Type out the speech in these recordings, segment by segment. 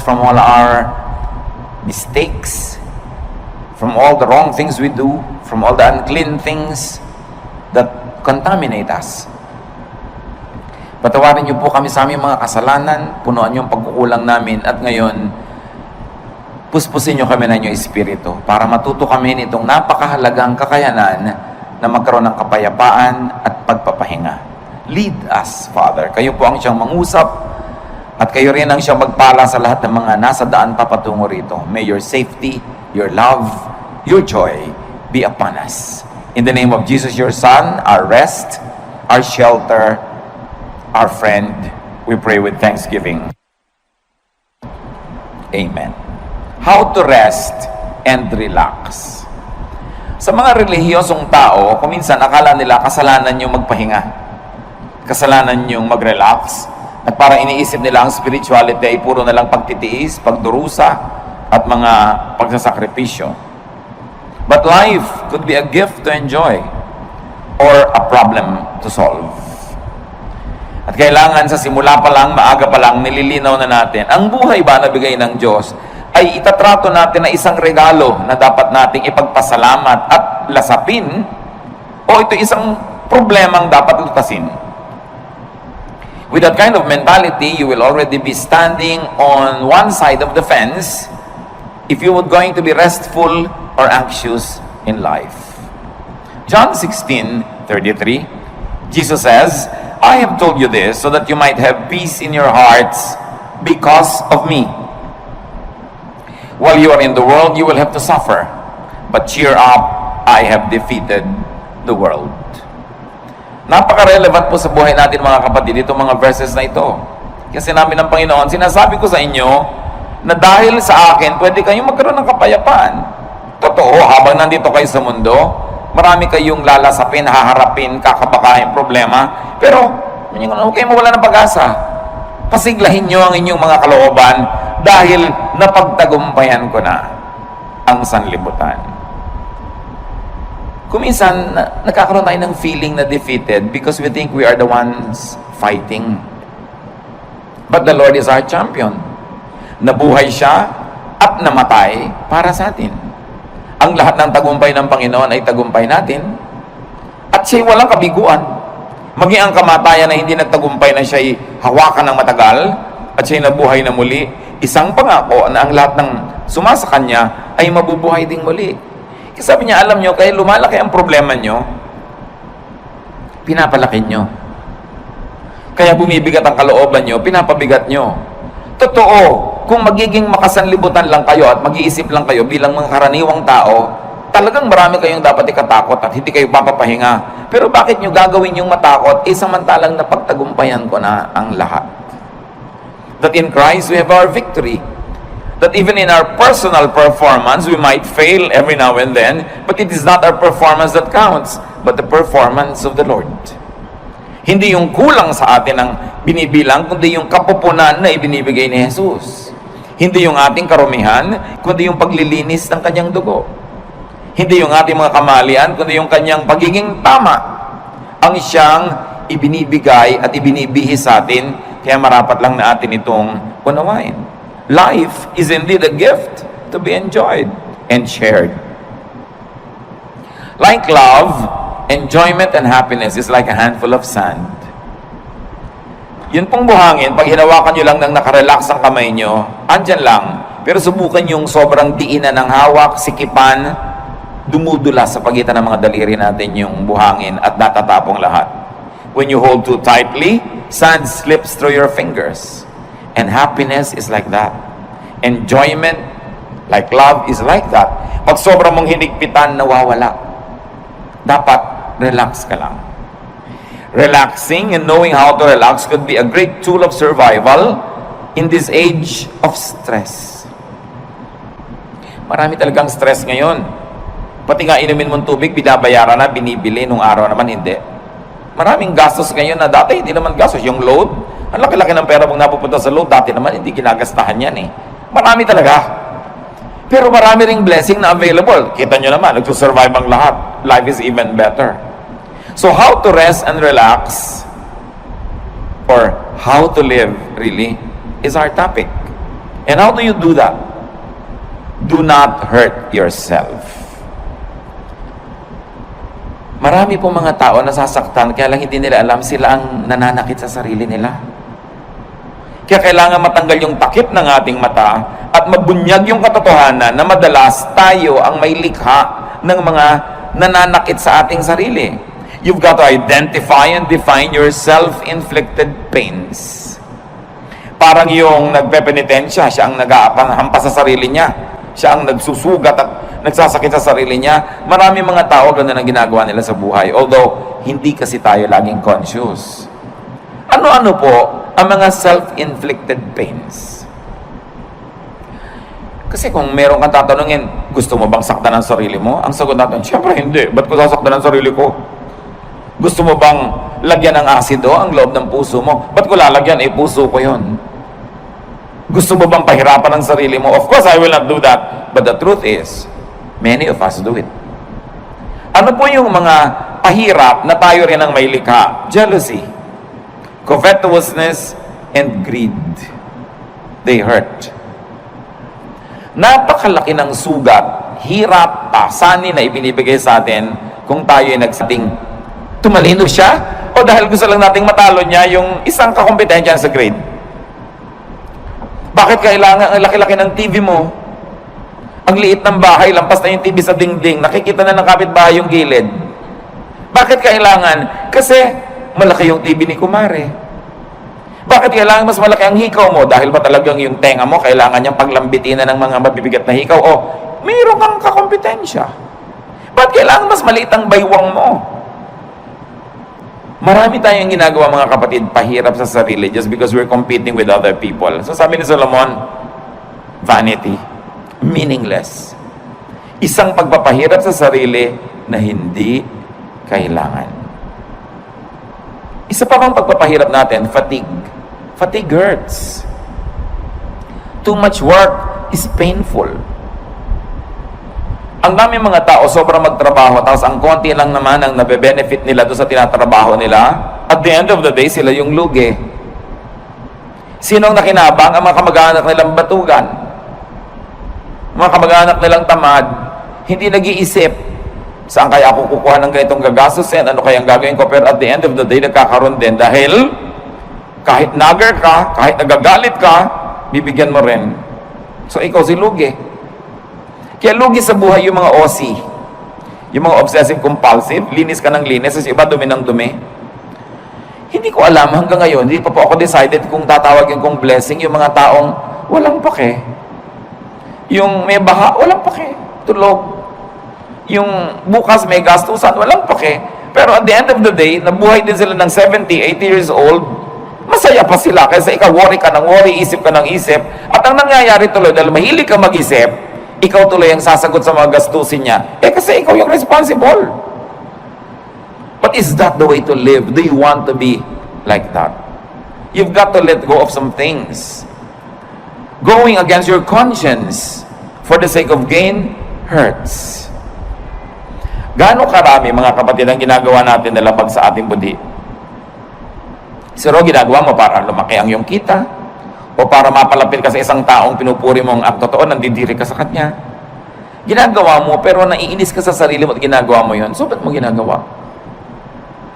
from all our mistakes, from all the wrong things we do, from all the unclean things that contaminate us. Patawarin niyo po kami sa aming mga kasalanan, punuan niyo ang pagkukulang namin, at ngayon, puspusin niyo kami ng inyong Espiritu para matuto kami nitong napakahalagang kakayanan na magkaroon ng kapayapaan at pagpapahinga. Lead us, Father. Kayo po ang siyang mangusap at kayo rin ang siyang magpala sa lahat ng mga nasa daan papatungo rito. May your safety, your love, your joy be upon us. In the name of Jesus, your Son, our rest, our shelter, our friend, we pray with thanksgiving. Amen. How to rest and relax. Sa mga relihiyosong tao, kuminsan akala nila kasalanan yung magpahinga. Kasalanan yung mag-relax. At parang iniisip nila ang spirituality ay puro na lang pagtitiis, pagdurusa, at mga pagsasakripisyo. But life could be a gift to enjoy or a problem to solve. At kailangan sa simula pa lang, maaga pa lang, nililinaw na natin, ang buhay ba na bigay ng Diyos ay itatrato natin na isang regalo na dapat nating ipagpasalamat at lasapin, o ito isang problemang dapat lutasin. With that kind of mentality, you will already be standing on one side of the fence if you were going to be restful or anxious in life. John 16:33, Jesus says, I have told you this so that you might have peace in your hearts because of me. While you are in the world, you will have to suffer. But cheer up, I have defeated the world. Napaka-relevant po sa buhay natin mga kapatid, itong mga verses na ito. Kasi namin ng Panginoon, sinasabi ko sa inyo na dahil sa akin, pwede kayong magkaroon ng kapayapaan. Totoo, habang nandito kayo sa mundo, marami kayong lalasapin, haharapin, kakabakahin problema. Pero, huwag kayong mawala ng pag-asa. Pasiglahin nyo ang inyong mga kalooban dahil napagtagumpayan ko na ang sanlibutan. Kuminsan, nagkakaroon tayo ng feeling na defeated because we think we are the ones fighting. But the Lord is our champion. Nabuhay siya at namatay para sa atin. Ang lahat ng tagumpay ng Panginoon ay tagumpay natin. At siya'y walang kabiguan. Maging ang kamatayan na hindi nagtagumpay na siya'y hawakan ng matagal at siya'y nabuhay na muli, isang pangako na ang lahat ng sumasa kanya ay mabubuhay ding muli. Kasi sabi niya, alam nyo, kaya lumalaki ang problema nyo, pinapalaki nyo. Kaya bumibigat ang kalooban nyo, pinapabigat nyo. Totoo, kung magiging makasanlibutan lang kayo at mag-iisip lang kayo bilang mga karaniwang tao, talagang marami kayong dapat ikatakot at hindi kayo papapahinga. Pero bakit nyo gagawin yung matakot? Samantalang napagtagumpayan ko na ang lahat. That in Christ we have our victory. That even in our personal performance, we might fail every now and then, but it is not our performance that counts, but the performance of the Lord. Hindi yung kulang sa atin ang binibilang, kundi yung kapupunan na ibinibigay ni Jesus. Hindi yung ating karumihan, kundi yung paglilinis ng kanyang dugo. Hindi yung ating mga kamalian, kundi yung kanyang pagiging tama. Ang siyang ibinibigay at ibinibihis sa atin, kaya marapat lang na atin itong unawain. Life is indeed a gift to be enjoyed and shared. Like love, enjoyment and happiness is like a handful of sand. Yun pong buhangin, pag hinawakan nyo lang ng nakarelax ang kamay nyo, andyan lang. Pero subukan yung sobrang diinan ng hawak, sikipan, dumudula sa pagitan ng mga daliri natin yung buhangin at natatapong lahat. When you hold too tightly, sand slips through your fingers. And happiness is like that. Enjoyment, like love, is like that. Pag sobrang mong hinigpitan, nawawala. Dapat, relax ka lang. Relaxing and knowing how to relax could be a great tool of survival in this age of stress. Marami talagang stress ngayon. Pati nga inumin mong tubig, binabayaran na, binibili, nung araw naman hindi. Maraming gastos ngayon na dati hindi naman gastos. Yung load, ang laki-laki ng pera mong napupunta sa load, dati naman hindi ginagastahan yan eh. Marami talaga. Pero marami ring blessing na available. Kita nyo naman, nagsusurvive ang lahat. Life is even better. So how to rest and relax, or how to live really, is our topic. And how do you do that? Do not hurt yourself. Marami po mga tao nasasaktan, kaya lang hindi nila alam sila ang nananakit sa sarili nila. Kaya kailangan matanggal yung takip ng ating mata at mabunyag yung katotohanan na madalas tayo ang may likha ng mga nananakit sa ating sarili. You've got to identify and define your self-inflicted pains. Parang yung nagpepenitensya, siya ang nag-aapanghampas sa sarili niya. Siya ang nagsusugat at nagsasakit sa sarili niya. Marami mga tao ganun ang ginagawa nila sa buhay. Although, hindi kasi tayo laging conscious. Ano-ano po ang mga self-inflicted pains? Kasi kung meron kang tatanungin, gusto mo bang saktan ang sarili mo? Ang sagot natin, siyempre hindi. Ba't ko sasaktan ang sarili ko? Gusto mo bang lagyan ng asido ang loob ng puso mo? Ba't ko lalagyan? Puso ko yun. Gusto mo bang pahirapan ang sarili mo? Of course, I will not do that. But the truth is, many of us do it. Ano po yung mga pahirap na tayo rin ang may likha? Jealousy, covetousness, and greed. They hurt. Napakalaki ng sugat, hirap, pasanin na ibinibigay sa atin kung tayo ay nagsating tumalino siya o dahil gusto lang nating matalo niya yung isang kakompetensya sa grade. Bakit kailangan ang laki-laki ng TV mo? Ang liit ng bahay, lampas na yung TV sa dingding, nakikita na ng kapitbahay yung gilid. Bakit kailangan? Kasi malaki yung TV ni Kumare. Bakit kailangan mas malaki ang hikaw mo? Dahil ba talagang yung tenga mo, kailangan niyang paglambitin na ng mga mabibigat na hikaw? O mayroon kang kakompetensya. Bakit kailangan mas maliit ang baywang mo? Marami tayong ginagawa mga kapatid, pahirap sa sarili just because we're competing with other people. So sabi ni Solomon, vanity, meaningless. Isang pagpapahirap sa sarili na hindi kailangan. Isa pa bang pagpapahirap natin, fatigue. Fatigue hurts. Too much work is painful. Ang dami mga tao sobrang magtrabaho tapos ang konti lang naman ang nabe-benefit nila doon sa tinatrabaho nila. At the end of the day, sila yung lugi. Sinong nakinabang? Ang mga kamag-anak nilang batugan. Mga kamag-anak nilang tamad. Hindi nag-iisip, saan kaya ako kukuha ng ganitong gagastusin? Ano kayang gagawin ko? Pero at the end of the day, nagkakaroon din dahil kahit nagger ka, kahit nagagalit ka, bibigyan mo rin. So ikaw si lugi. Kaya lugi sa buhay yung mga OC, yung mga obsessive-compulsive, linis ka ng linis, kasi iba dumi ng dumi. Hindi ko alam hanggang ngayon, hindi pa po ako decided kung tatawagin kong blessing yung mga taong walang pake. Yung may baha, walang pake. Tulog. Yung bukas may gastusan, walang pake. Pero at the end of the day, nabuhay din sila ng 70, 80 years old, masaya pa sila kasi ikaw worry ka ng worry, isip ka ng isip. At ang nangyayari tuloy, dahil mahilig ka mag-isip, ikaw tuloy ang sasagot sa mga gastusin niya. Kasi ikaw yung responsible. But is that the way to live? Do you want to be like that? You've got to let go of some things. Going against your conscience for the sake of gain hurts. Gaano karami mga kapatid ang ginagawa natin na labag sa ating budi? Siro, ginagawa mo para lumaki ang iyong kita, o para mapalapit ka sa isang taong pinupuri mo ang totoo, nandidiri ka sa kanya. Ginagawa mo, pero naiinis ka sa sarili mo at ginagawa mo yun. So, ba't mo ginagawa?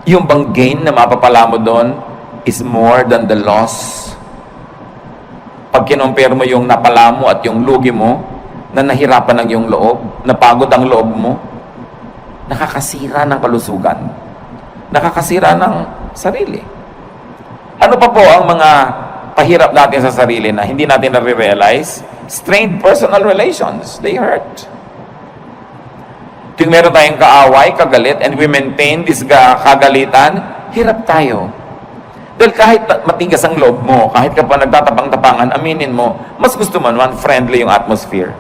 Yung bang gain na mapapala mo doon is more than the loss. Pag kinumpare mo yung napala mo at yung lugi mo, na nahirapan ang iyong loob, napagod ang loob mo, nakakasira ng kalusugan. Nakakasira ng sarili. Ano pa po ang mga pahirap natin sa sarili na hindi natin na-realize? Strained personal relations. They hurt. Tuwing meron tayong kaaway, kagalit, and we maintain this kagalitan, hirap tayo. Dahil kahit matigas ang loob mo, kahit ka pa nagtatapang-tapangan, aminin mo, mas gusto mo naman friendly yung atmosphere.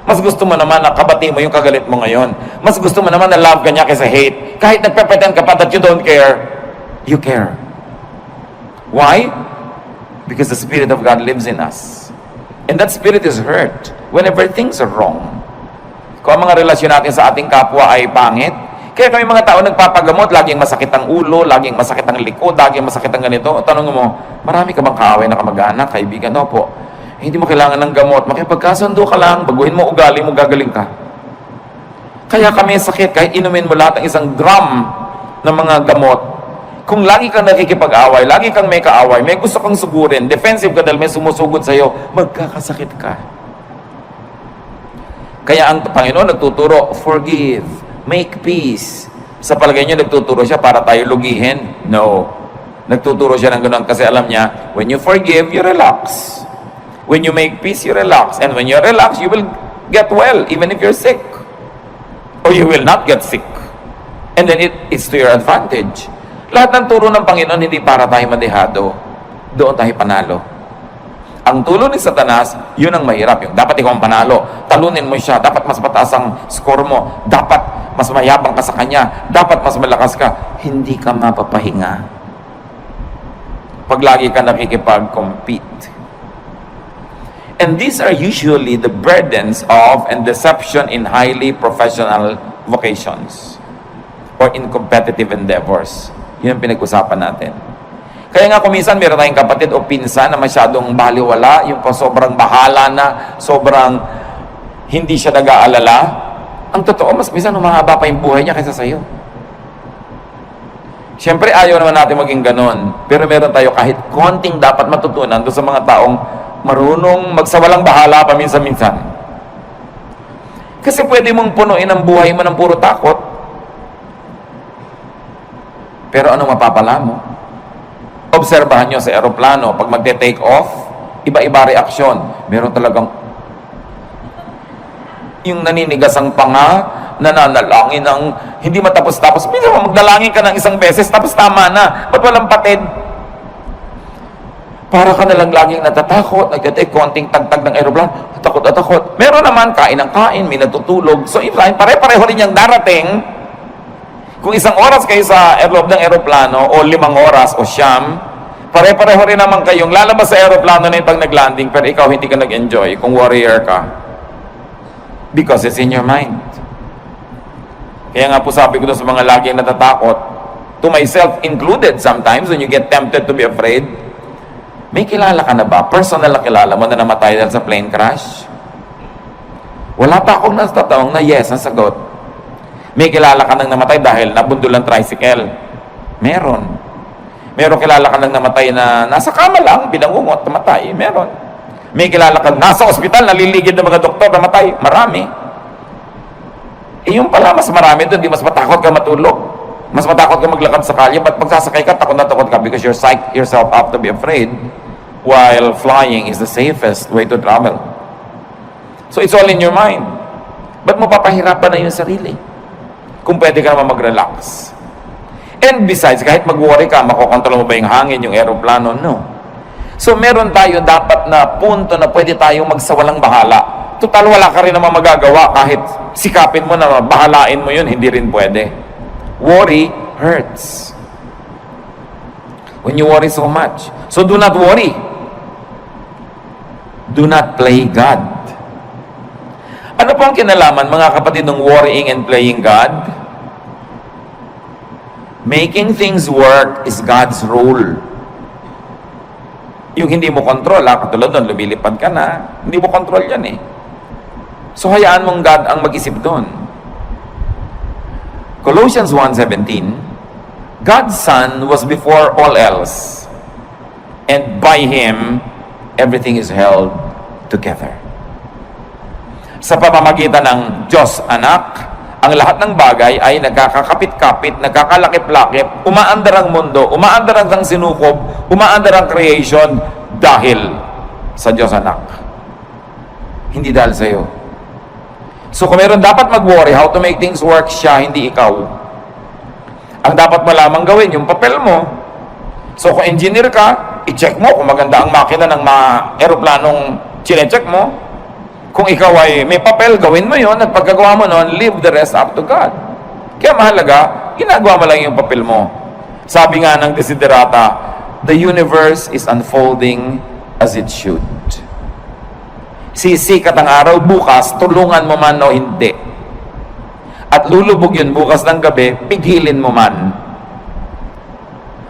Mas gusto mo naman na kabati mo yung kagalit mo ngayon. Mas gusto mo naman na love ka niya kaysa hate. Kahit nagpapretend ka pa that you don't care, you care. Why? Because the Spirit of God lives in us. And that Spirit is hurt whenever things are wrong. Kung ang mga relasyon natin sa ating kapwa ay pangit, kaya kami mga tao nagpapagamot, laging masakit ang ulo, laging masakit ang likod, laging masakit ang ganito. Tanong mo, marami ka bang kaaway na kamag-anak, kaibigan? No po. Hindi mo kailangan ng gamot. Makipagkasundo ka lang, baguhin mo ugali mo, gagaling ka. Kaya kami sakit, kahit inumin mo lahat ng 1 gram ng mga gamot, kung lagi kang nakikipag-away, lagi kang may kaaway, may gusto kang sugurin, defensive ka dahil may sumusugod sa'yo, magkakasakit ka. Kaya ang Panginoon nagtuturo, forgive, make peace. Sa palagay niyo, nagtuturo siya para tayo lugihin? No. Nagtuturo siya ng ganoon kasi alam niya, when you forgive, you relax. When you make peace, you relax. And when you relax, you will get well, even if you're sick. Or you will not get sick. And then it's to your advantage. Lahat ng turo ng Panginoon, hindi para tayo madehado. Doon tayo panalo. Ang tulo ni Satanas, yun ang mahirap. Yung dapat ikaw ang panalo. Talunin mo siya. Dapat mas mataas ang score mo. Dapat mas mayabang ka sa kanya. Dapat mas malakas ka. Hindi ka mapapahinga. Pag lagi ka nakikipag-compete. And these are usually the burdens of and deception in highly professional vocations or in competitive endeavors. Yun ang pinag-usapan natin. Kaya nga kuminsan meron tayong kapatid o pinsan na masyadong baliwala, yung sobrang bahala na, sobrang hindi siya nag-aalala. Ang totoo, mas minsan humahaba pa yung buhay niya kaysa sa'yo. Siyempre, ayaw naman natin maging ganon. Pero meron tayo kahit konting dapat matutunan doon sa mga taong marunong magsawalang bahala paminsan-minsan. Kasi pwede mong punuin ang buhay mo ng puro takot. Pero anong mapapala mo? Obserbahan nyo sa aeroplano, pag magte-take off, iba-iba reaksyon. Meron talagang yung naninigas ang panga, nananalangin ng hindi matapos-tapos. Minsan magdalangin ka ng 1 beses, tapos tama na. Ba't walang patid? Para ka nalang laging natatakot, nagtitake konting tagtag ng aeroplano, takot at takot. Meron naman, kain ng kain, may natutulog. So, pare-pareho rin yung darating. Kung 1 oras kayo sa loob ng aeroplano, o 5 oras, o siyam, pare-pareho rin naman kayong lalabas sa aeroplano na yung pag nag-landing, pero ikaw hindi ka nag-enjoy kung warrior ka. Because it's in your mind. Kaya nga po sabi ko doon sa mga laging natatakot, to myself included sometimes, when you get tempted to be afraid, may kilala ka na ba? Personal na kilala mo na namatay dahil sa plane crash? Wala pa akong natatawang na yes ang sagot. May kilala ka nang namatay dahil nabundol ang tricycle? Meron. Meron kilala ka nang namatay na nasa kama lang, binangungot, namatay? Meron. May kilala ka nasa ospital, naliligid ng mga doktor, namatay? Marami. Eh yung pala, mas marami doon, di mas matakot ka matulog. Mas matakot ka maglakad sa kalye, but pagsasakay ka, takot na takot ka because you're psyched yourself up to be afraid, while flying is the safest way to travel. So it's all in your mind. Ba't mo papahirapan na yung sarili? Kung pwede ka naman mag-relax. And besides, kahit mag-worry ka, makokontrol mo ba yung hangin, yung aeroplano? No. So meron tayo dapat na punto na pwede tayong magsawalang bahala. Total, wala ka rin naman magagawa kahit sikapin mo na bahalain mo yun, hindi rin pwede. Worry hurts. When you worry so much. So do not worry. Do not play God. Ano po ang kinalaman, mga kapatid, ng worrying and playing God? Making things work is God's role. Yung hindi mo control, katulad doon, lumilipad ka na, hindi mo control yan eh. So hayaan mong God ang mag-isip doon. Colossians 1:17, God's Son was before all else, and by Him, everything is held together. Sa pamamagitan ng Diyos Anak, ang lahat ng bagay ay nagkakakapit-kapit, nagkakalakip-lakip, umaandar ang mundo, umaandar ang sinukob, umaandar ang creation dahil sa Diyos Anak. Hindi dahil sa iyo. So kung meron dapat mag-worry how to make things work, siya, hindi ikaw. Ang dapat mo lamang gawin, yung papel mo. So kung engineer ka, i-check mo kung maganda ang makina ng mga aeroplanong chine-check mo. Kung ikaw ay may papel, gawin mo yon, at pagkagawa mo nun, leave the rest up to God. Kaya mahalaga, ginagawa mo lang yung papel mo. Sabi nga ng Desiderata, the universe is unfolding as it should. Sisikat ang araw bukas, tulungan mo man o hindi. At lulubog yun bukas ng gabi, pigilin mo man.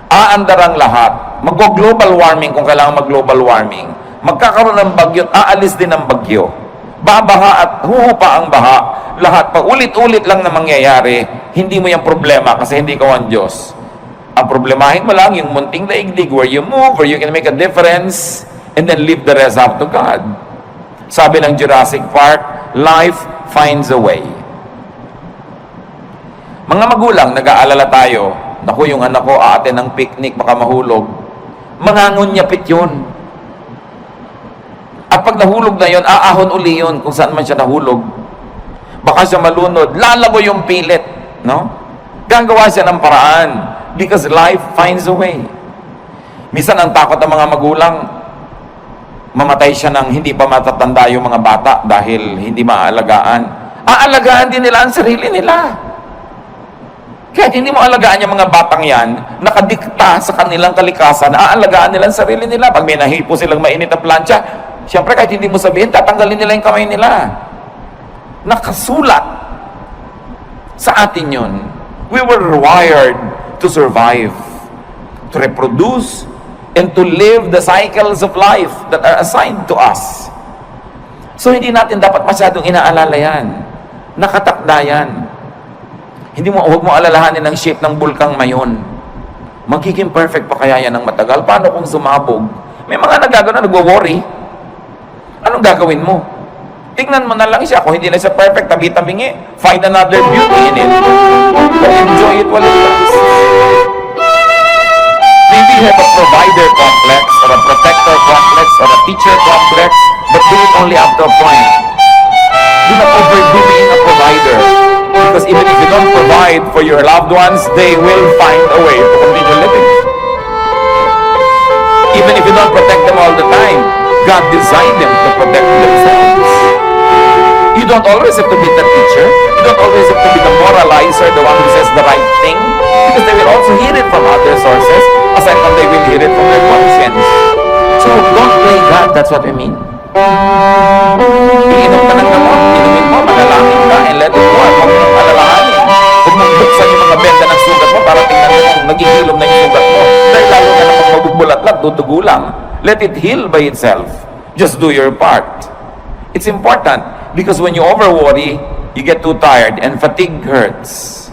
Aandar ang lahat. Mag-global warming kung kailangan mag-global warming. magkakaroon ng bagyo at aalis din ang bagyo. Babaha at huhupa ang baha. Lahat pa ulit-ulit lang na mangyayari. Hindi mo yung problema kasi hindi ka ang Diyos. Ang problemahin mo lang yung munting daigdig where you move, where you can make a difference, and then leave the rest up to God. Sabi ng Jurassic Park, life finds a way. Mga magulang, nag-aalala tayo, naku, yung anak ko aaten ng picnic, baka mahulog. Mangangunyapit yun. At pag nahulog na yun, aahon uli yun kung saan man siya nahulog. Baka siya malunod, lalago yung pilit. No? Gagawa siya ng paraan because life finds a way. Minsan ang takot ng mga magulang, mamatay siya ng hindi pa matatanda yung mga bata dahil hindi maaalagaan. Aalagaan din nila ang sarili nila. Kahit hindi mo alagaan yung mga batang yan, nakadikta sa kanilang kalikasan, aalagaan nila ang sarili nila. Pag may nahipo silang mainit na plancha, siyempre kahit hindi mo sabihin, tatanggalin nila yung kamay nila. Nakasulat sa atin yun. We were wired to survive, to reproduce, and to live the cycles of life that are assigned to us. So hindi natin dapat masyadong inaalala yan. Nakatakda yan. Huwag mo alalahanin ang shape ng bulkang mayon. Magiging perfect pa kaya yan ng matagal? Paano kung sumabog? May mga nagagano, nagwo-worry. Anong gagawin mo? Tingnan mo na lang siya. Kung hindi na siya perfect, tabi-tabingi, find another beauty in it. But enjoy it while it lasts. Maybe you have a provider complex, or a protector complex, or a teacher complex, but do it only up to a point. Do not overdo being a provider. Because even if you don't provide for your loved ones, they will find a way to continue living. Even if you don't protect them all the time, God designed them to protect themselves. You don't always have to be the teacher. You don't always have to be the moralizer, the one who says the right thing. Because they will also hear it from other sources, aside from they will hear it from their conscience. So don't play God, that's what we mean. Iinom ka ng gamot, inumin mo, manalangin ka, and let it go. Huwag mong alalahanin. Huwag mong buksan yung mga benda ng sugat mo para tingnan mo kung nagigilom na yung sugat mo. Dahil lalo na namang mabugbulat-lat, dudugo lang. Let it heal by itself. Just do your part. It's important because when you over-worry, you get too tired and fatigue hurts.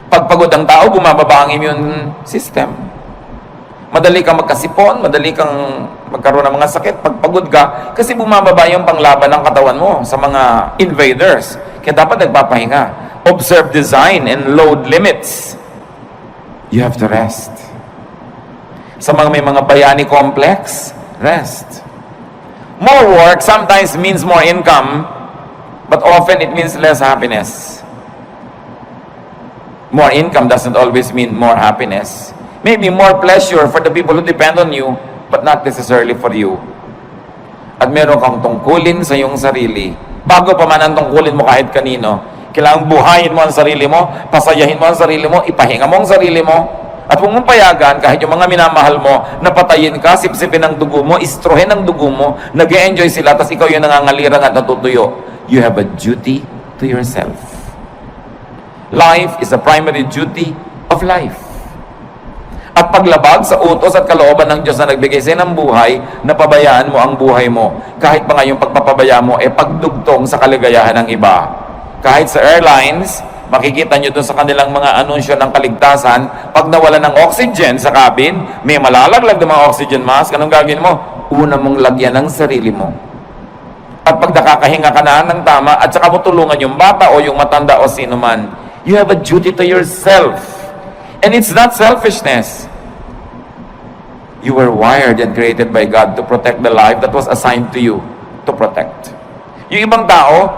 Pag pagod ang tao, bumababa ang immune system. Madali kang magkasipon, madali kang magkaroon ng mga sakit pag pagod ka kasi bumababa yung panglaban ng katawan mo sa mga invaders. Kaya dapat nagpapahinga. Observe design and load limits. You have to rest. Sa mga may mga bayani complex, rest. More work sometimes means more income, but often it means less happiness. More income doesn't always mean more happiness. Maybe more pleasure for the people who depend on you, but not necessarily for you. At meron kang tungkulin sa iyong sarili. Bago pa man ang tungkulin mo kahit kanino, kailangang buhayin mo ang sarili mo, pasayahin mo ang sarili mo, ipahinga mo ang sarili mo, at huwag mong payagan kahit yung mga minamahal mo, napatayin ka, sipsipin ang dugo mo, istrohin ang dugo mo, nag-e-enjoy sila, tapos ikaw yung nangangalirang at natutuyo. You have a duty to yourself. Life is a primary duty of life. At paglabag sa utos at kalooban ng Diyos na nagbigay sa ng buhay, napabayaan mo ang buhay mo. Kahit pa nga yung pagpapabaya mo, pagdugtong sa kaligayahan ng iba. Kahit sa airlines, makikita nyo dun sa kanilang mga anunsyo ng kaligtasan, pag nawala ng oxygen sa cabin, may malalaglag ng mga oxygen mask, anong gagawin mo? Una mong lagyan ng sarili mo. At pag nakakahinga ka na ng tama, at saka mo tulungan yung bata o yung matanda o sino man, you have a duty to yourself. And it's not selfishness. You were wired and created by God to protect the life that was assigned to you to protect. Yung ibang tao,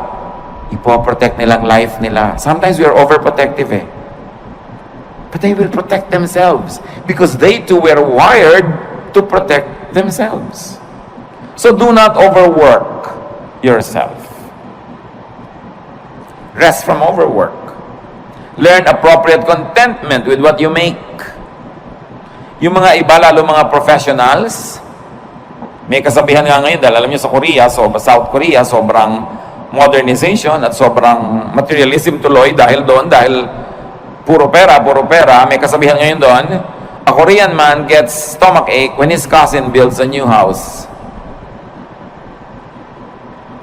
ipoprotect nilang life nila. Sometimes we are overprotective But they will protect themselves because they too were wired to protect themselves. So do not overwork yourself. Rest from overwork. Learn appropriate contentment with what you make. Yung mga iba, lalo mga professionals, may kasabihan nga ngayon, dahil alam nyo sa Korea, South Korea, sobrang modernization at sobrang materialism tuloy dahil doon, dahil puro pera, may kasabihan ngayon doon, A Korean man gets stomachache when his cousin builds a new house.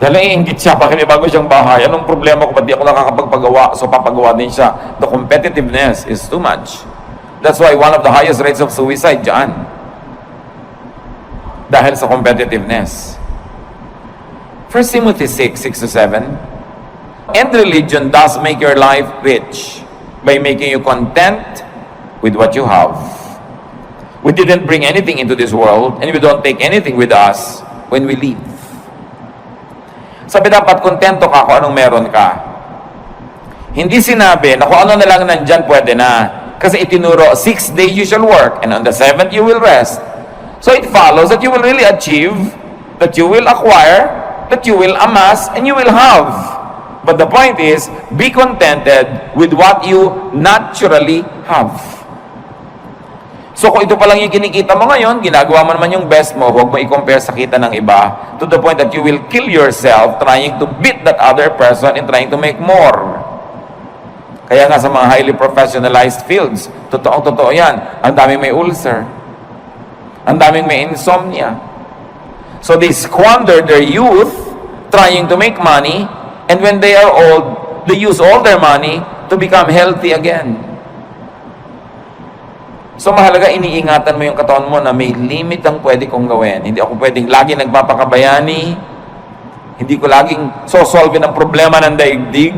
Dahil naiinggit siya, bakit may bago siyang bahay? Anong problema ko? Ba't di ako nakakapagpagawa? So papagawa din siya. The competitiveness is too much. That's why one of the highest rates of suicide dyan. Dahil sa competitiveness. 1 Timothy 6:6-7. And religion does make your life rich by making you content with what you have. We didn't bring anything into this world, and we don't take anything with us when we leave. Sabi dapat kontento ka kung anong meron ka. Hindi sinabi na kung ano na lang nandyan pwede na. Kasi itinuro, 6 days you shall work, and on the 7th you will rest. So it follows that you will really achieve, that you will acquire, that you will amass, and you will have. But the point is, be contented with what you naturally have. So kung ito pa lang yung kinikita mo ngayon, ginagawa mo naman yung best mo, huwag mo i-compare sa kita ng iba to the point that you will kill yourself trying to beat that other person and trying to make more. Kaya nga sa mga highly professionalized fields, totoo yan, ang daming may ulcer, ang daming may insomnia. So they squander their youth trying to make money, and when they are old, they use all their money to become healthy again. So mahalaga, iniingatan mo yung katawan mo na may limit ang pwede kong gawin. Hindi ako pwedeng lagi nagpapakabayani. Hindi ko laging sosolve ang problema ng daigdig.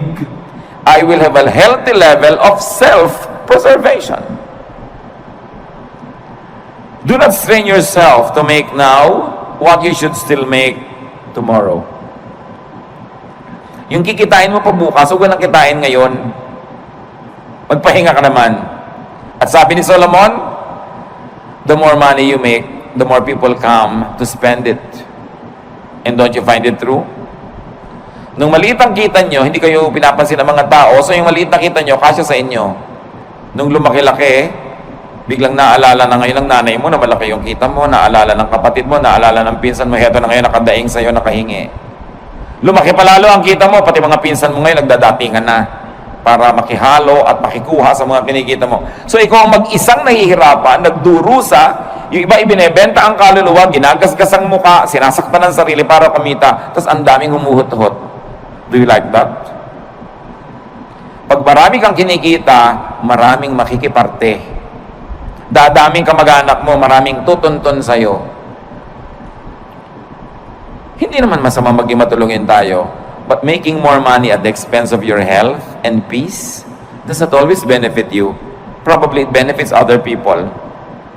I will have a healthy level of self-preservation. Do not strain yourself to make now what you should still make tomorrow. Yung kikitain mo pa bukas, huwag nang kitain ngayon. Magpahinga ka naman. At sabi ni Solomon, the more money you make, the more people come to spend it. And don't you find it true? Nung maliit ang kita nyo, hindi kayo pinapansin ng mga tao, so yung maliit na kita nyo, kasya sa inyo. Nung lumaki-laki, biglang naalala na ngayon ng nanay mo na malaki yung kita mo, naalala ng kapatid mo, naalala ng pinsan mo, heto na ngayon nakadaing sa'yo, nakahingi. Lumaki palalo ang kita mo, pati mga pinsan mo ngayon nagdadatingan na para makihalo at makikuha sa mga kinikita mo. So ikaw ang mag-isang nahihirapan, nagdurusa, yung iba ibinebenta ang kaluluwa, ginagasgas ang muka, sinasaktan ang sarili para kumita, tapos ang daming humuhot-hot. Do you like that? Pag marami kang kinikita, maraming makikiparte. Dadaming kamag-anak mo, maraming tutuntun sa'yo. Hindi naman masama maging matulungin tayo. But making more money at the expense of your health and peace does not always benefit you. Probably it benefits other people.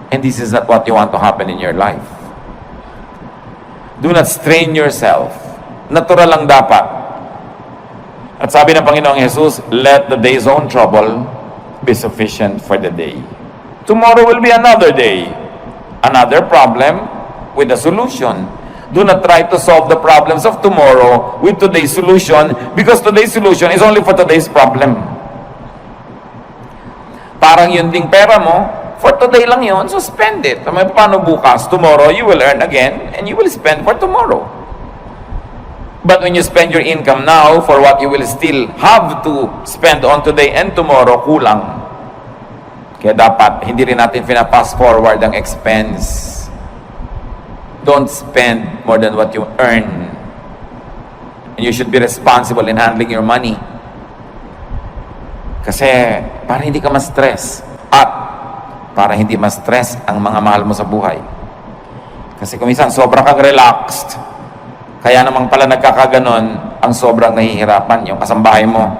And this is not what you want to happen in your life. Do not strain yourself. Natural lang dapat. At sabi ng Panginoong Jesus, let the day's own trouble be sufficient for the day. Tomorrow will be another day. Another problem with a solution. Do not try to solve the problems of tomorrow with today's solution, because today's solution is only for today's problem. Parang yun ding pera mo, for today lang yun, so spend it. Paano bukas? Tomorrow you will earn again, and you will spend for tomorrow. But when you spend your income now for what you will still have to spend on today and tomorrow, kulang. Kaya dapat, hindi rin natin pina-pass forward ang expense. Don't spend more than what you earn. And you should be responsible in handling your money. Kasi para hindi ka ma-stress at para hindi ma-stress ang mga mahal mo sa buhay. Kasi kung minsan sobrang kang relaxed, kaya namang pala nagkakaganon, ang sobrang nahihirapan yung kasambahay mo.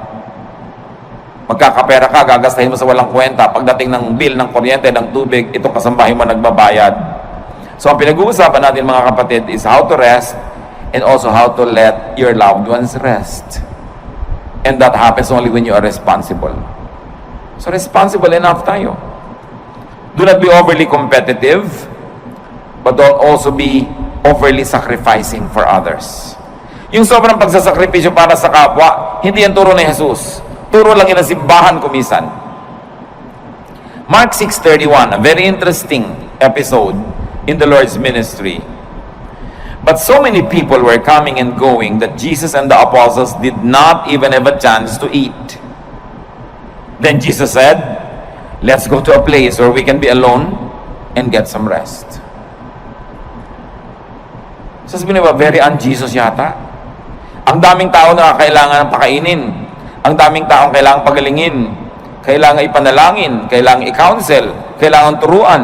Magkakapera ka, gagastahin mo sa walang kwenta. Pagdating ng bill ng kuryente, ng tubig, itong kasambahay mo nagbabayad. So, ang pinag-uusapan natin mga kapatid is how to rest and also how to let your loved ones rest. And that happens only when you are responsible. So, responsible enough tayo. Do not be overly competitive, but don't also be overly sacrificing for others. Yung sobrang pagsasakripisyo para sa kapwa, hindi yan turo ni Jesus. Turo lang yan ang simbahan kumisan. Mark 6:31, a very interesting episode in the Lord's ministry. But so many people were coming and going that Jesus and the apostles did not even have a chance to eat. Then Jesus said, Let's go to a place where we can be alone and get some rest. Sasabihin ba, very un-Jesus yata? Ang daming tao na kailangan pakainin. Ang daming taong kailangan pagalingin. Kailangan ipanalangin. Kailangan i-counsel. Kailangan turuan.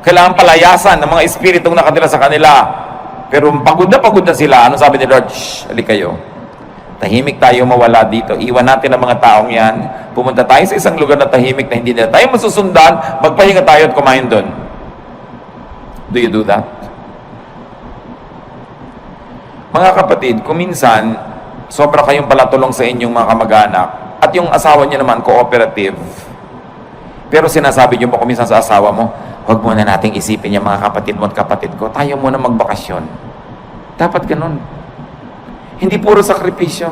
Kailangan palayasan ng mga espiritong nakatira sa kanila. Pero pagod na sila. Ano sabi ni Lord? Shh, halik kayo. Tahimik tayo mawala dito. Iwan natin ang mga taong yan. Pumunta tayo sa isang lugar na tahimik na hindi na tayo masusundan. Magpahinga tayo at kumain doon. Do you do that? Mga kapatid, kung minsan, sobra kayong palatulong sa inyong mga kamag-anak at yung asawa niyo naman cooperative, pero sinasabi niyo po kung minsan sa asawa mo, huwag muna nating isipin yung mga kapatid mo at kapatid ko, tayo muna magbakasyon. Dapat ganun. Hindi puro sakripisyo.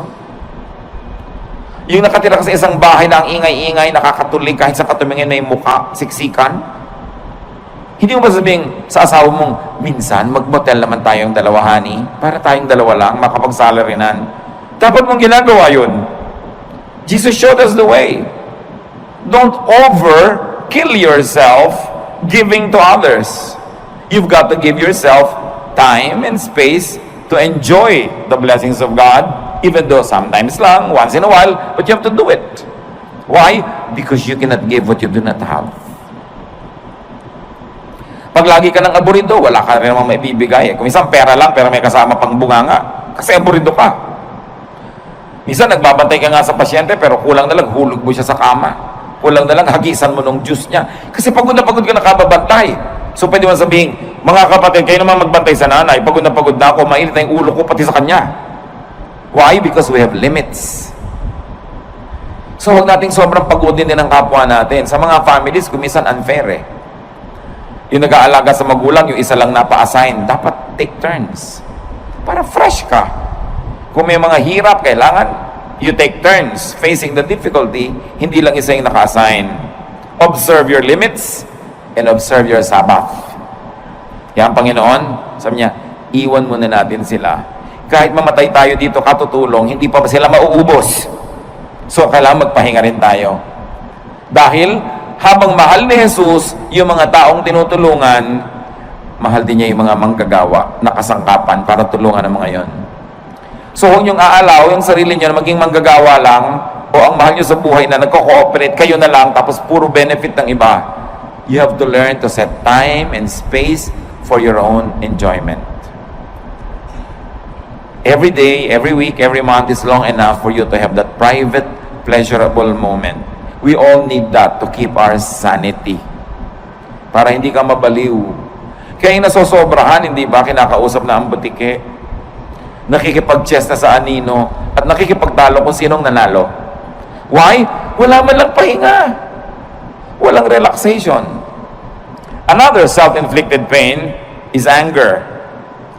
Yung nakatira ka sa isang bahay na ang ingay-ingay, nakakatulig kahit sa katumingin na yung mukha, siksikan, hindi mo ba sabihin sa asawa mong, minsan, mag-motel naman tayong dalawa, honey, para tayong dalawa lang, makapag-salarinan. Dapat mong ginagawa yun. Jesus showed us the way. Don't kill yourself giving to others. You've got to give yourself time and space to enjoy the blessings of God, even though sometimes lang, once in a while, but you have to do it. Why? Because you cannot give what you do not have. Pag lagi ka ng aburido, wala ka rin naman maibibigay. Kung minsan pera lang, pero may kasama pang bunganga. Kasi aburido ka. Minsan nagbabantay ka nga sa pasyente, pero kulang na lang, hulog mo siya sa kama. Kulang na lang, hagisan mo ng juice niya. Kasi pagod ka nakababantay. So pwede mo sabihin, mga kapatid, kayo naman magbantay sa nanay. Pagod na ako, mainit na yung ulo ko pati sa kanya. Why? Because we have limits. So huwag nating sobrang pagodin din ang kapwa natin. Sa mga families, kumisan unfair eh. Yung nag-aalaga sa magulang, yung isa lang napa-assign, dapat take turns. Para fresh ka. Kung may mga hirap, kailangan you take turns facing the difficulty, hindi lang isa yung naka-assign. Observe your limits and observe your Sabbath. Yan, Panginoon, sabi niya, iwan muna natin sila. Kahit mamatay tayo dito katutulong, hindi pa sila mauubos. So, kailangan magpahinga rin tayo. Dahil, habang mahal ni Jesus yung mga taong tinutulungan, mahal din niya yung mga manggagawa na kasangkapan para tulungan ang mga yon. So huwag niyong aalaw yung sarili niyo na maging manggagawa lang o ang mahal niyo sa buhay na nagko-cooperate kayo na lang tapos puro benefit ng iba. You have to learn to set time and space for your own enjoyment. Every day, every week, every month is long enough for you to have that private, pleasurable moment. We all need that to keep our sanity. Para hindi ka mabaliw. Kaya yung nasosobrahan, hindi ba, kinakausap na ang butike, nakikipag-chess na sa anino, at nakikipagtalo kung sinong nanalo. Why? Wala man lang pahinga. Walang relaxation. Another self-inflicted pain is anger.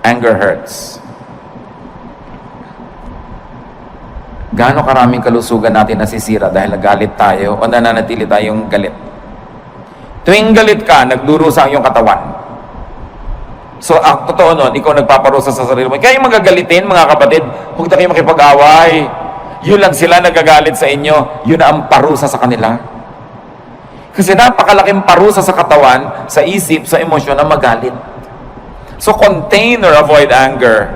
Anger hurts. Gaano karaming kalusugan natin nasisira dahil nagalit tayo o nananatili tayong galit. Tuwing galit ka, nagdurusa ang iyong katawan. So, ang totoo nun, ikaw nagpaparusa sa sarili mo. Kaya yung magagalitin, mga kapatid, huwag na kayo makipag-away. Yun lang sila nagagalit sa inyo. Yun na ang parusa sa kanila. Kasi napakalaking parusa sa katawan, sa isip, sa emosyon na magalit. So, contain or avoid anger.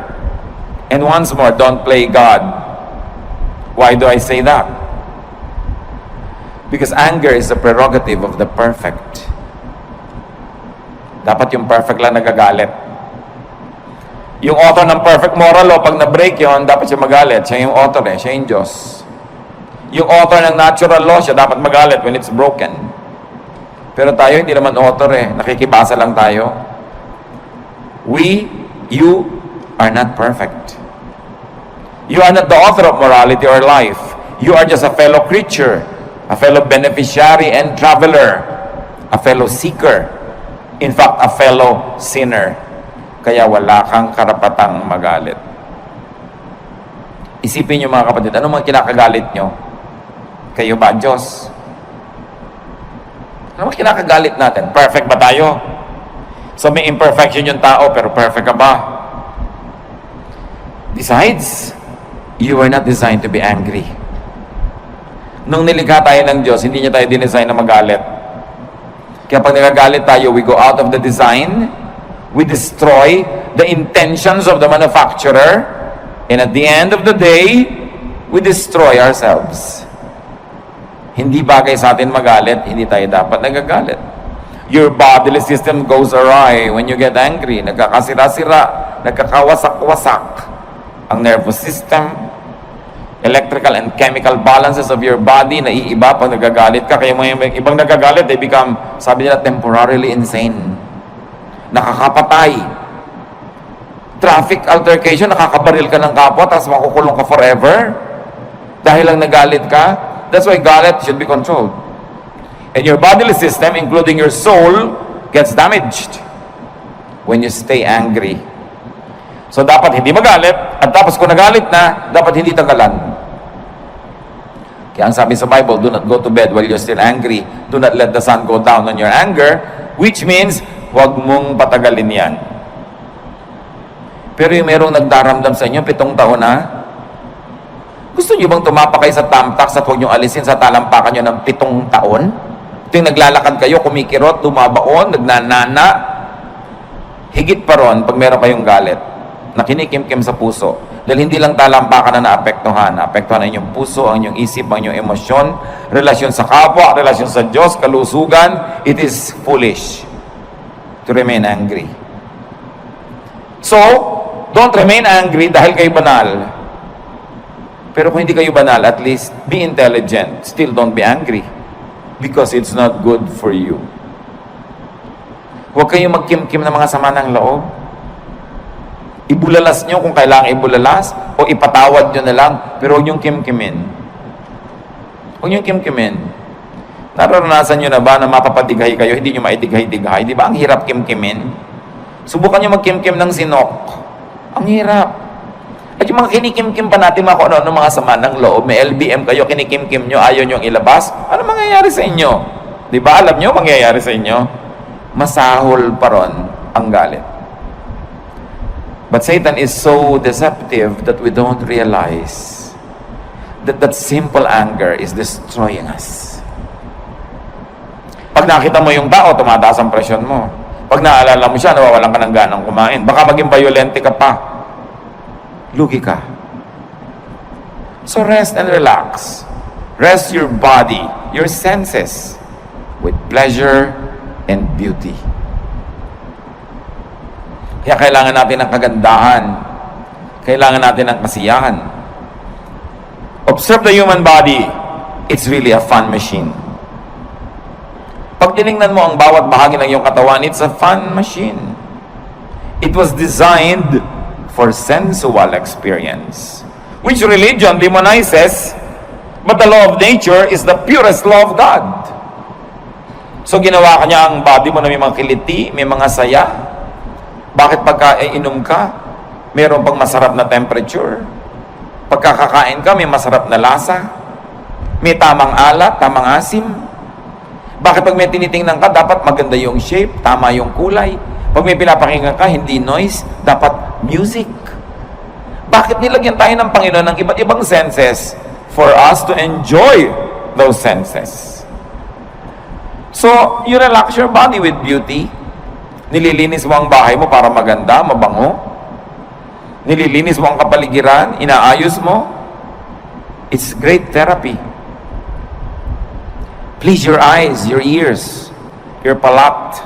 And once more, don't play God. Why do I say that? Because anger is the prerogative of the perfect. Dapat yung perfect lang nagagalit. Yung author ng perfect moral law, pag na-break yun, dapat siya magalit. Siya yung author eh, siya yung Diyos. Yung author ng natural law, siya dapat magalit when it's broken. Pero tayo, hindi naman author eh. Nakikibasa lang tayo. You are not perfect. You are not the author of morality or life. You are just a fellow creature, a fellow beneficiary and traveler, a fellow seeker, in fact, a fellow sinner. Kaya wala kang karapatang magalit. Isipin niyo mga kapatid, ano mga kinakagalit nyo? Kayo ba, Diyos? Ano mga kinakagalit natin? Perfect ba tayo? So may imperfection yung tao, pero perfect ka ba? Besides, you were not designed to be angry. Nung nilikha tayo ng Diyos, hindi niya tayo dinesign na magalit. Kaya pag nagagalit tayo, we go out of the design, we destroy the intentions of the manufacturer, and at the end of the day, we destroy ourselves. Hindi bagay sa atin magalit, hindi tayo dapat nagagalit. Your bodily system goes awry when you get angry. Nagkakasira-sira, nagkakawasak-wasak ang nervous system, electrical and chemical balances of your body naiiba pag nagagalit ka. Kaya mga ibang nagagalit, they become, sabi nila, temporarily insane. Nakakapatay. Traffic altercation, nakakabaril ka ng kapwa, tapos makukulong ka forever. Dahil lang nagalit ka. That's why galit should be controlled. And your bodily system, including your soul, gets damaged when you stay angry. So dapat hindi magalit, at tapos kung nagalit na, dapat hindi tagalan. Kaya ang sabi sa Bible, do not go to bed while you're still angry. Do not let the sun go down on your anger, which means, huwag mong patagalin yan. Pero yung merong nagdaramdam sa inyo, 7 taon na, gusto nyo bang tumapak kayo sa tamtax at huwag nyo alisin sa talampakan nyo ng 7 taon? Ito yung naglalakad kayo, kumikirot, dumabaon, nagnanana. Higit pa ron pag meron kayong galit na kinikimkim sa puso. Dahil hindi lang talampakan na naapektuhan na inyong puso, ang inyong isip, ang inyong emosyon, relasyon sa kapwa, relasyon sa Diyos, kalusugan. It is foolish to remain angry. So, don't remain angry dahil kayo banal. Pero kung hindi kayo banal, at least be intelligent. Still don't be angry. Because it's not good for you. Huwag kayong magkimkim ng mga sama ng loob. Ibulalas nyo kung kailangan ibulalas, o ipatawad nyo na lang, pero huwag nyong kimkimin. Huwag nyong kimkimin. Nararanasan nyo na ba na mapapadighay kayo, hindi nyo maidighay-dighay? Di ba ang hirap kimkimin? Subukan nyo magkimkim ng sinok. Ang hirap. At yung mga kinikimkim pa natin, mga kung ano mga sama ng loob, may LBM kayo, kinikimkim nyo, ayaw nyo ilabas, ano mangyayari sa inyo? Di ba alam nyo mangyayari sa inyo? Masahol pa ron ang galit. But Satan is so deceptive that we don't realize that simple anger is destroying us. Pag nakita mo yung tao, tumataas ang presyon mo. Pag naalala mo siya, nawawalan ka ng ganang kumain. Baka maging violente ka pa. Lugi ka. So rest and relax. Rest your body, your senses with pleasure and beauty. Kaya kailangan natin ng kagandahan. Kailangan natin ng kasiyahan. Observe the human body. It's really a fun machine. Pag tinignan mo ang bawat bahagi ng iyong katawan, it's a fun machine. It was designed for sensual experience, which religion demonizes, but the law of nature is the purest law of God. So ginawa kanya ang body mo na may mga kiliti, may mga saya. Bakit pagka inom ka, mayroon pang masarap na temperature? Pagkakakain ka, may masarap na lasa? May tamang alat, tamang asim? Bakit pag may tinitingnan ka, dapat maganda yung shape, tama yung kulay? Pag may pinapakinggan ka, hindi noise, dapat music. Bakit nilagyan tayo ng Panginoon ng iba't ibang senses for us to enjoy those senses? So, you relax your body with beauty. Nililinis mo ang bahay mo para maganda, mabango. Nililinis mo ang kapaligiran, inaayos mo. It's great therapy. Please your eyes, your ears, your palate,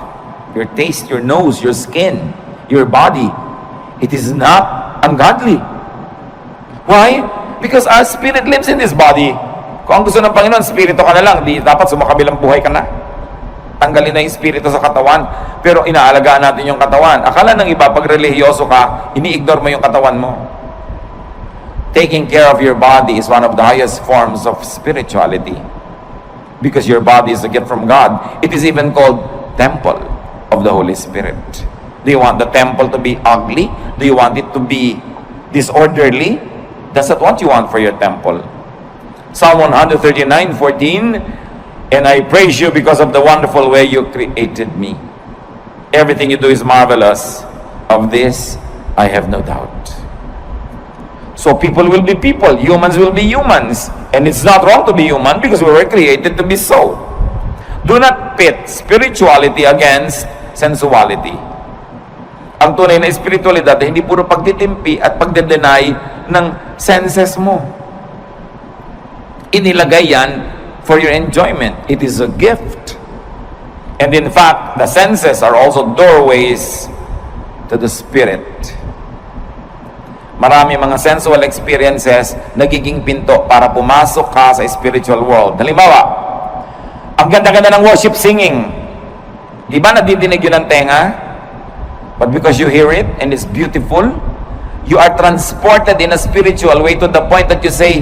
your taste, your nose, your skin, your body. It is not ungodly. Why? Because our spirit lives in this body. Kung ang gusto ng Panginoon, spirito ka na lang, di dapat sumakabilang buhay ka na. Tanggalin na yung spirito sa katawan, pero inaalagaan natin yung katawan. Akala ng iba, pag relihiyoso ka, ini-ignore mo yung katawan mo. Taking care of your body is one of the highest forms of spirituality. Because your body is a gift from God. It is even called temple of the Holy Spirit. Do you want the temple to be ugly? Do you want it to be disorderly? That's not what you want for your temple. Psalm 139:14, and I praise you because of the wonderful way you created me. Everything you do is marvelous. Of this, I have no doubt. So people will be people. Humans will be humans. And it's not wrong to be human because we were created to be so. Do Do not pit spirituality against sensuality. Ang tunay na espiritualidad ay hindi puro pagtitimpi at pagde-deny ng senses mo. Inilagay yan for your enjoyment. It is a gift. And in fact, the senses are also doorways to the spirit. Marami mga sensual experiences nagiging pinto para pumasok ka sa spiritual world. Halimbawa, ang ganda-ganda ng worship singing. Di ba nadidinig yun ng tenga? But because you hear it and it's beautiful, you are transported in a spiritual way to the point that you say,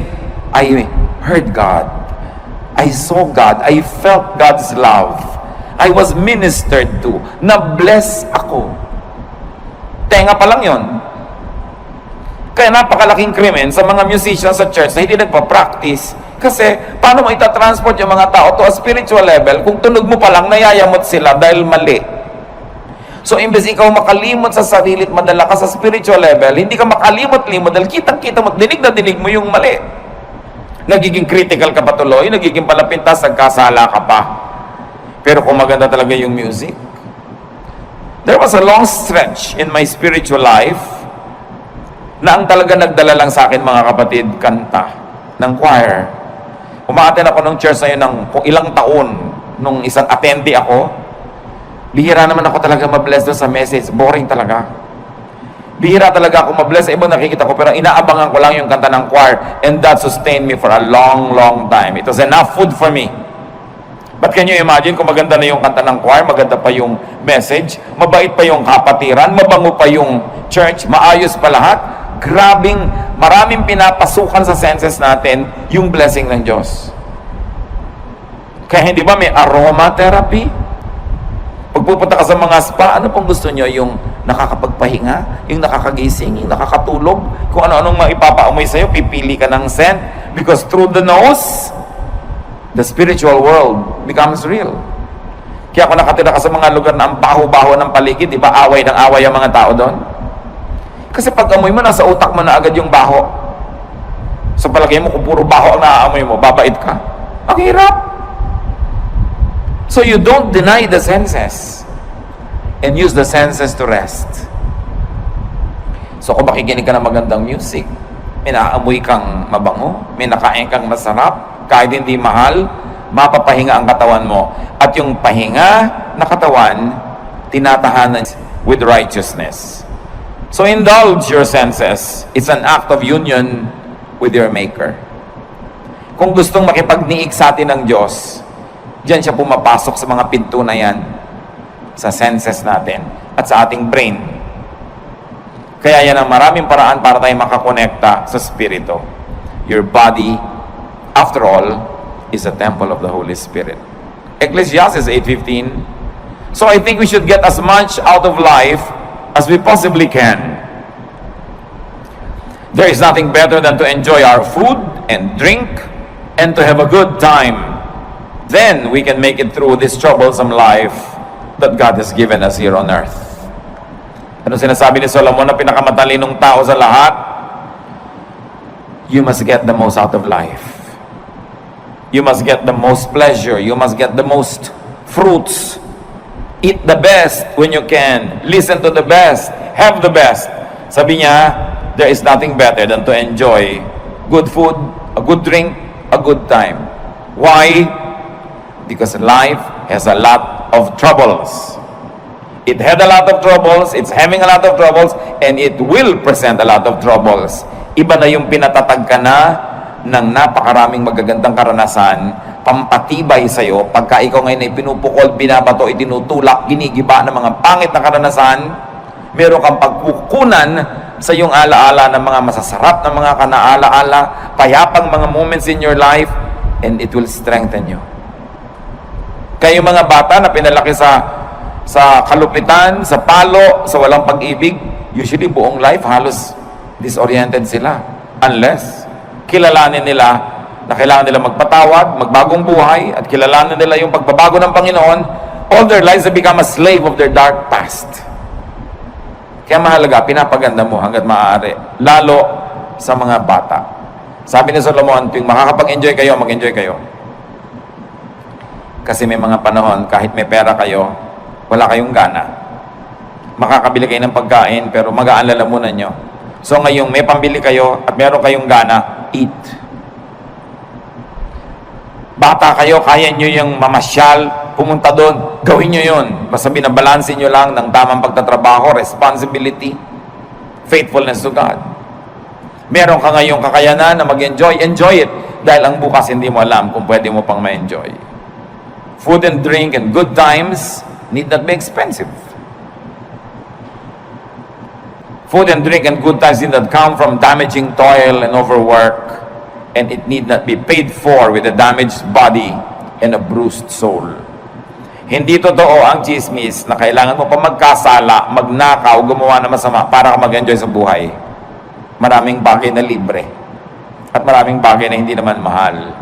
I heard God. I saw God. I felt God's love. I was ministered to. Na-bless ako. Tenga pa lang yun. Kaya napakalaking krimen sa mga musicians sa church na hindi nagpa-practice. Kasi, paano mo itatransport yung mga tao to a spiritual level kung tunog mo pa lang, nayayamot sila dahil mali. So, imbes ikaw makalimot sa sarili at madala ka sa spiritual level, hindi ka makalimot-limot dahil kitang-kita mo, dinig na dinig mo yung mali. Nagiging critical ka pa tuloy, nagiging palapintas, nagkasala ka pa. Pero kung maganda talaga yung music. There was a long stretch in my spiritual life na ang talaga nagdala lang sa akin, mga kapatid, kanta ng choir. Umaaten ako ng church na yun ng ilang taon, nung isang attendee ako. Bihira naman ako talaga mabless doon sa message. Boring talaga. Bihira talaga ako mabless sa ibang nakikita ko, pero inaabangan ko lang yung kanta ng choir, and that sustained me for a long, long time. It was enough food for me. But can you imagine kung maganda na yung kanta ng choir, maganda pa yung message, mabait pa yung kapatiran, mabango pa yung church, maayos pa lahat? Grabing, maraming pinapasukan sa senses natin yung blessing ng Diyos. Kaya hindi ba may aromatherapy? Pagpupunta ka sa mga spa, ano pong gusto nyo? Yung nakakapagpahinga, yung nakakagising, yung nakakatulog, kung ano-anong maipapaamoy sa'yo, pipili ka ng scent. Because through the nose, the spiritual world becomes real. Kaya kung nakatira ka sa mga lugar na ang baho-baho ng paligid, di ba, away ng away ang mga tao doon? Kasi pag amoy mo, nasa utak mo na agad yung baho. Sa palagay mo, kung puro baho ang naaamoy mo, babait ka. Ang hirap. So you don't deny the senses and use the senses to rest. So kung makikinig ka ng magandang music, may naaamoy kang mabango, may nakain kang masarap, kahit hindi mahal, mapapahinga ang katawan mo. At yung pahinga na katawan, tinatahanan with righteousness. So indulge your senses. It's an act of union with your Maker. Kung gustong makipagniig sa atin ng Diyos, diyan siya pumapasok sa mga pinto na yan, sa senses natin at sa ating brain. Kaya yan ang maraming paraan para tayo makakonekta sa Spirito. Your body, after all, is a temple of the Holy Spirit. Ecclesiastes 8:15. So I think we should get as much out of life as we possibly can. There is nothing better than to enjoy our food and drink and to have a good time. Then we can make it through this troublesome life that God has given us here on earth. Ano sinasabi ni Solomon na pinakamatalinong tao sa lahat? You must get the most out of life. You must get the most pleasure. You must get the most fruits. Eat the best when you can. Listen to the best. Have the best. Sabi niya, there is nothing better than to enjoy good food, a good drink, a good time. Why? Because life has a lot of troubles. It had a lot of troubles, it's having a lot of troubles, and it will present a lot of troubles. Iba na yung pinatatag ka na ng napakaraming magagandang karanasan, pampatibay sa'yo, pagka ikaw ngayon ay pinupukol, binabato, itinutulak, ginigiba ng mga pangit na karanasan, meron kang pagkukunan sa iyong alaala ng mga masasarap na mga kanaalaala, payapang mga moments in your life, and it will strengthen you. Kaya yung mga bata na pinalaki sa kalupitan, sa palo, sa walang pag-ibig, usually buong life halos disoriented sila. Unless kilalanin nila na kailangan nila magpatawad, magbagong buhay, at kilalanin nila yung pagbabago ng Panginoon, all their lives they become a slave of their dark past. Kaya mahalaga, pinapaganda mo hanggat maaari, lalo sa mga bata. Sabi ni Solomon, tuwing makakapag-enjoy kayo, mag-enjoy kayo. Kasi may mga panahon, kahit may pera kayo, wala kayong gana. Makakabili kayo ng pagkain, pero magaan lalamunan nyo. So ngayong may pambili kayo at meron kayong gana, eat. Bata kayo, kaya nyo yung mamasyal, pumunta doon, gawin nyo yun. Basta binabalansin nyo lang ng tamang pagtatrabaho, responsibility, faithfulness to God. Meron ka ngayong kakayanan na mag-enjoy, enjoy it. Dahil ang bukas hindi mo alam kung pwede mo pang ma-enjoy. Food and drink and good times need not be expensive. Food and drink and good times need not come from damaging toil and overwork. And it need not be paid for with a damaged body and a bruised soul. Hindi totoo ang chismis na kailangan mo pa magkasala, magnakaw, gumawa na masama para ka mag-enjoy sa buhay. Maraming bagay na libre at maraming bagay na hindi naman mahal.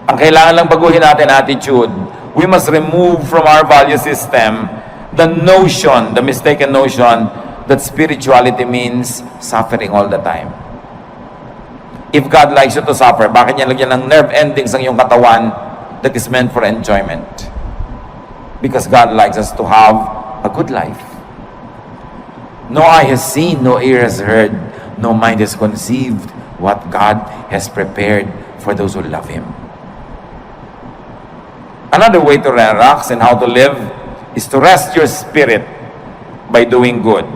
Ang kailangan lang baguhin natin attitude. We must remove from our value system the notion, the mistaken notion that spirituality means suffering all the time. If God likes you to suffer, bakit niya lagyan ng nerve endings ang iyong katawan that is meant for enjoyment? Because God likes us to have a good life. No eye has seen, no ear has heard, no mind has conceived what God has prepared for those who love Him. Another way to relax and how to live is to rest your spirit by doing good.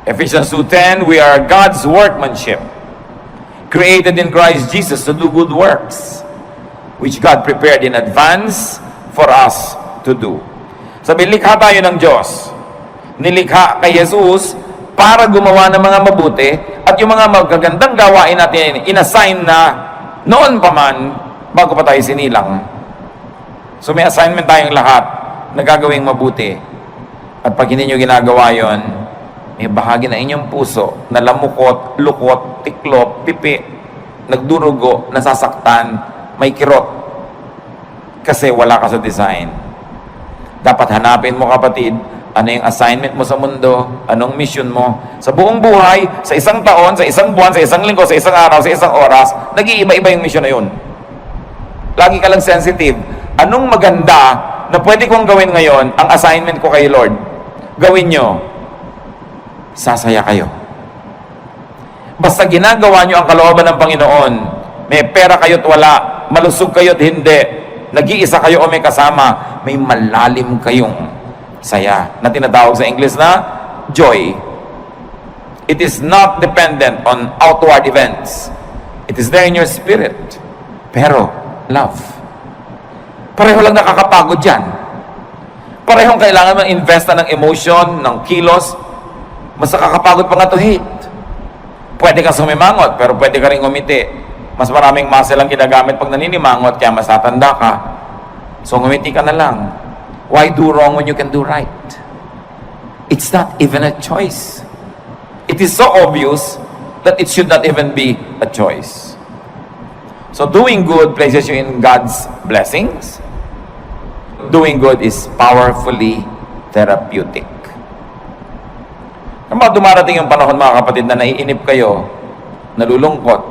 Ephesians 2:10, we are God's workmanship, created in Christ Jesus to do good works, which God prepared in advance for us to do. Sabi, likha tayo ng Diyos. Nilikha kay Jesus para gumawa ng mga mabuti at yung mga magagandang gawain natin, inassign na noon pa man, bago pa tayo sinilang. So may assignment tayong lahat na gagawing mabuti. At pag hindi nyo ginagawa yon, may bahagi na inyong puso na lamukot, lukot, tiklop, pipi, nagdurugo, nasasaktan, may kirot. Kasi wala ka sa design. Dapat hanapin mo, kapatid, ano yung assignment mo sa mundo, anong mission mo. Sa buong buhay, sa isang taon, sa isang buwan, sa isang linggo, sa isang araw, sa isang oras, nag-iiba-iba yung mission na yun. Lagi ka lang sensitive. Anong maganda na pwede kong gawin ngayon, ang assignment ko kay Lord? Gawin nyo. Sasaya kayo. Basta ginagawa nyo ang kalooban ng Panginoon, may pera kayo't wala, malusog kayo't hindi, nag-iisa kayo o may kasama, may malalim kayong saya na tinatawag sa English na joy. It is not dependent on outward events. It is there in your spirit. Pero, love. Pareho lang nakakapagod yan. Parehong kailangan mo investa ng emotion, ng kilos. Mas nakakapagod pa nga to hate. Pwede kang sumimangot, pero pwede ka rin ngumiti. Mas maraming muscle ang ginagamit pag naninimangot, kaya mas tatanda ka. So ngumiti ka na lang. Why do wrong when you can do right? It's not even a choice. It is so obvious that it should not even be a choice. So doing good places you in God's blessings. Doing good is powerfully therapeutic. Kapag dumarating yung panahon, mga kapatid, na naiinip kayo, nalulungkot,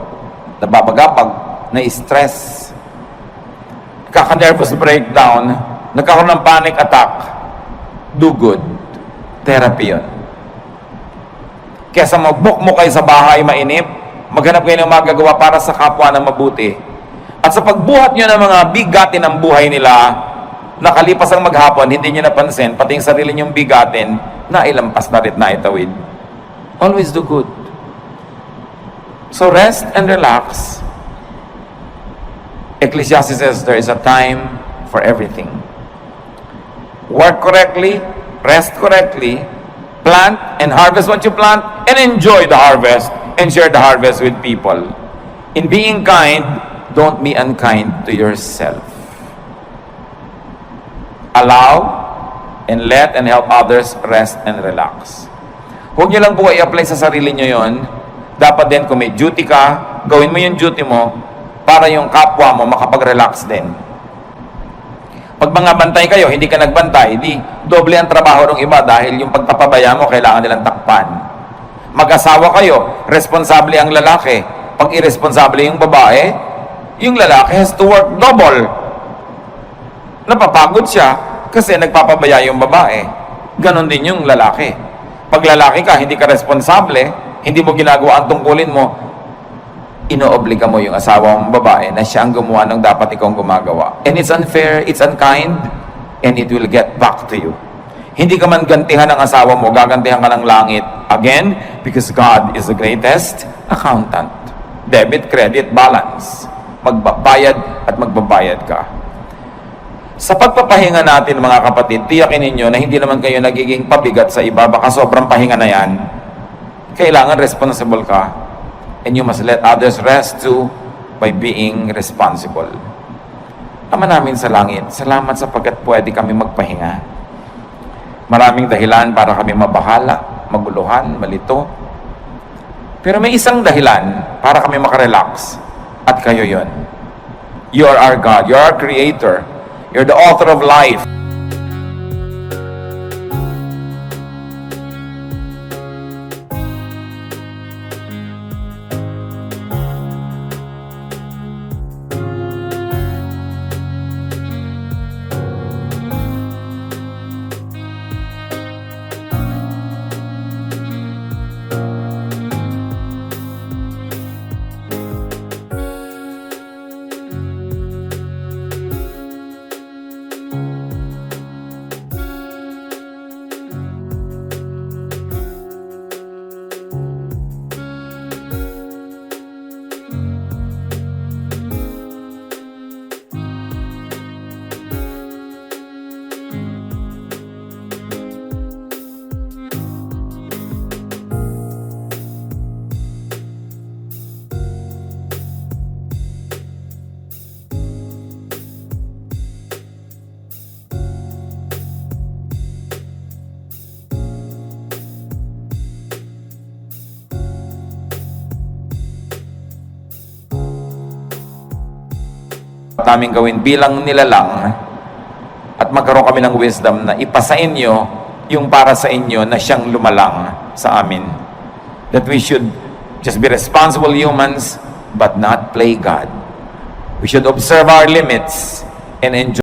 nababagapag, na-stress, kaka-nervous breakdown, nagkakaroon ng panic attack, do good. Therapy yun. Kesa mag-book mo kayo sa bahay, mainip, maghanap kayo ng magagawa para sa kapwa na mabuti. At sa pagbuhat nyo ng mga bigatin ng buhay nila, nakalipas ang maghapon, hindi nyo napansin, pati yung sarili nyong bigatin, nailampas na rin, naitawid. Always do good. So rest and relax. Ecclesiastes says there is a time for everything. Work correctly, rest correctly, plant and harvest what you plant, and enjoy the harvest and share the harvest with people. In being kind, don't be unkind to yourself. Allow and let and help others rest and relax. Huwag nyo lang po i-apply sa sarili nyo yon. Dapat din kung may duty ka, gawin mo yung duty mo para yung kapwa mo makapag-relax din. Pag mga bantay kayo, hindi ka nagbantay, di doble ang trabaho ng iba dahil yung pagpapabaya mo, kailangan nilang takpan. Mag-asawa kayo, responsable ang lalaki. Pag irresponsable yung babae, yung lalaki has to work double. Napapagod siya kasi nagpapabaya yung babae. Ganon din yung lalaki. Pag lalaki ka, hindi ka responsable, hindi mo ginagawa ang tungkulin mo, inoobliga mo yung asawa mong babae na siya ang gumawa ng dapat ikaw gumagawa. And it's unfair, it's unkind, and it will get back to you. Hindi ka man gantihan ng asawa mo, gagantihan ka ng langit. Again, because God is the greatest accountant. Debit, credit, balance. Magbabayad at magbabayad ka. Sa pagpapahinga natin, mga kapatid, tiyakin ninyo na hindi naman kayo nagiging pabigat sa iba. Baka sobrang pahinga na yan. Kailangan responsible ka. And you must let others rest too by being responsible. Ama namin sa langit, salamat sapagkat pwede kami magpahinga. Maraming dahilan para kami mabahala, maguluhan, malito. Pero may isang dahilan para kami makarelax. At kayo yon. You are our God. You are our Creator. You're the author of life. Aming gawin bilang nilalang at magkaroon kami ng wisdom na ipasa inyo yung para sa inyo na siyang lumalang sa amin. That we should just be responsible humans but not play God. We should observe our limits and enjoy